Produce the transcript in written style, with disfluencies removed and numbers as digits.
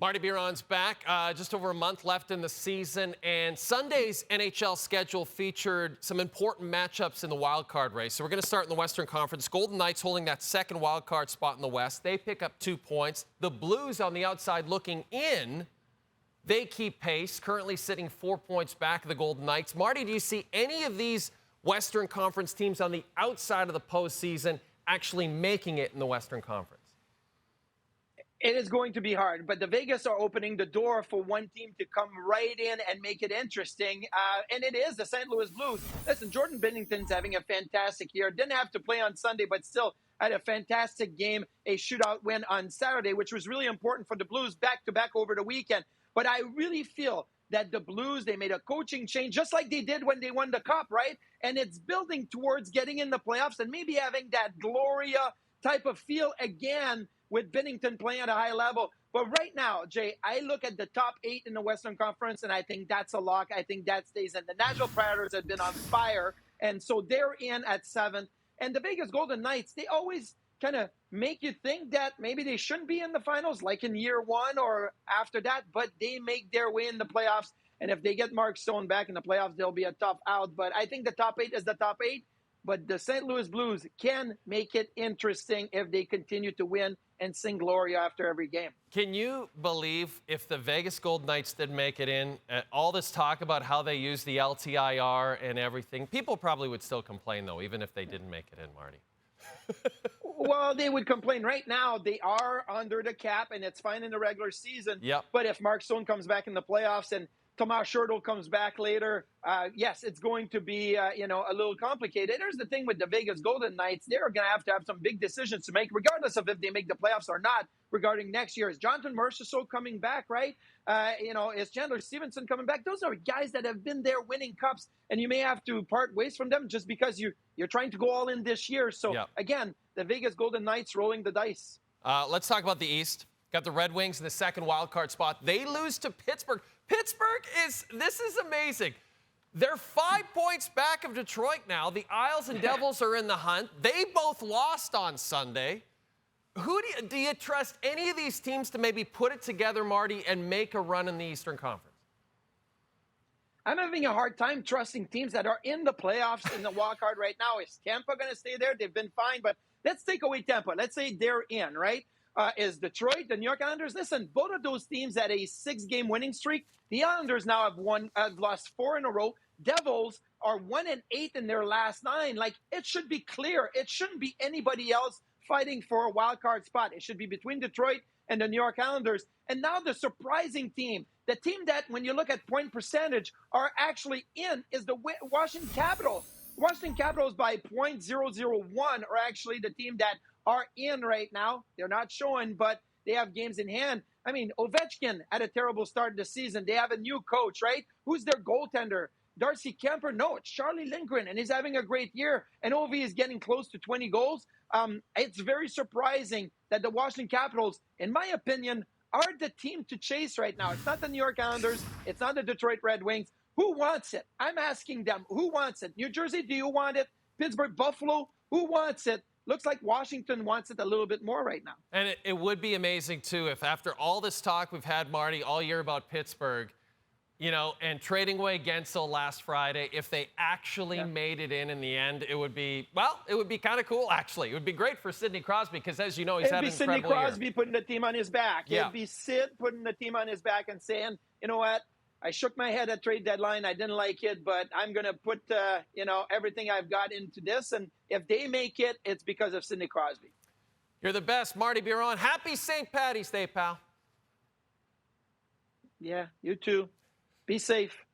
Martin Biron's back. Just over a month left in the season, and Sunday's NHL schedule featured some important matchups in the wild card race. So we're going to start in the Western Conference. Golden Knights holding that second wild card spot in the West. They pick up 2 points. The Blues on the outside looking in. They keep pace, currently sitting 4 points back of the Golden Knights. Marty, do you see any of these Western Conference teams on the outside of the postseason actually making it in the Western Conference? It is going to be hard, but the Vegas are opening the door for one team to come right in and make it interesting, and it is the St. Louis Blues. Listen, Jordan Binnington's having a fantastic year. Didn't have to play on Sunday, but still had a fantastic game, a shootout win on Saturday, which was really important for the Blues back-to-back over the weekend. But I really feel that the Blues, they made a coaching change, just like they did when they won the Cup, right? And it's building towards getting in the playoffs and maybe having that Gloria type of feel again with Binnington playing at a high level. But right now, Jay, I look at the top 8 in the Western Conference, and I think that's a lock. I think that stays in. The Nashville Predators have been on fire, and so they're in at 7th. And the Vegas Golden Knights, they always kind of make you think that maybe they shouldn't be in the finals like in year 1 or after that, but they make their way in the playoffs. And if they get Mark Stone back in the playoffs, they'll be a tough out. But I think the top 8 is the top 8. But the St. Louis Blues can make it interesting if they continue to win and sing Gloria after every game. Can you believe if the Vegas Golden Knights did make it in, all this talk about how they use the LTIR and everything, people probably would still complain, though, even if they didn't make it in, Marty. Well, they would complain. Right now, they are under the cap, and it's fine in the regular season. Yep. But if Mark Stone comes back in the playoffs and Tomas Hertl comes back later, yes, it's going to be, a little complicated. Here's the thing with the Vegas Golden Knights. They're going to have some big decisions to make, regardless of if they make the playoffs or not, regarding next year. Is Jonathan Marchessault coming back, right? Is Chandler Stevenson coming back? Those are guys that have been there winning cups, and you may have to part ways from them just because you're trying to go all in this year. So, Again, the Vegas Golden Knights rolling the dice. Let's talk about the East. Got the Red Wings in the second wild card spot. They lose to Pittsburgh. Pittsburgh this is amazing. They're 5 points back of Detroit now. The Isles and Devils are in the hunt. They both lost on Sunday. Do you trust any of these teams to maybe put it together, Marty, and make a run in the Eastern Conference? I'm having a hard time trusting teams that are in the playoffs in the wild card right now. Is Tampa going to stay there? They've been fine, but let's take away Tampa. Let's say they're in, right? Is Detroit, the New York Islanders? Listen, both of those teams had a 6-game winning streak. The Islanders now have lost 4 in a row. Devils are 1-8 in their last 9. Like, it should be clear. It shouldn't be anybody else fighting for a wild card spot. It should be between Detroit and the New York Islanders. And now the surprising team, the team that, when you look at point percentage, are actually in, is the Washington Capitals. Washington Capitals by .001 are actually the team that are in right now. They're not showing, but they have games in hand. I mean, Ovechkin had a terrible start to the season. They have a new coach, right? Who's their goaltender? Darcy Kemper? No, it's Charlie Lindgren, and he's having a great year. And Ovi is getting close to 20 goals. It's very surprising that the Washington Capitals, in my opinion, are the team to chase right now. It's not the New York Islanders. It's not the Detroit Red Wings. Who wants it? I'm asking them, who wants it? New Jersey, do you want it? Pittsburgh, Buffalo, who wants it? Looks like Washington wants it a little bit more right now. And it would be amazing, too, if after all this talk we've had, Marty, all year about Pittsburgh, and trading away Gensel last Friday, if they actually made it in the end, it would be kind of cool, actually. It would be great for Sidney Crosby because, as you know, he's had an incredible year. It'd be Sidney Crosby putting the team on his back. Yeah. It'd be Sid putting the team on his back and saying, you know what? I shook my head at trade deadline. I didn't like it, but I'm going to put, everything I've got into this. And if they make it, it's because of Sidney Crosby. You're the best, Marty Biron. Happy St. Paddy's Day, pal. Yeah, you too. Be safe.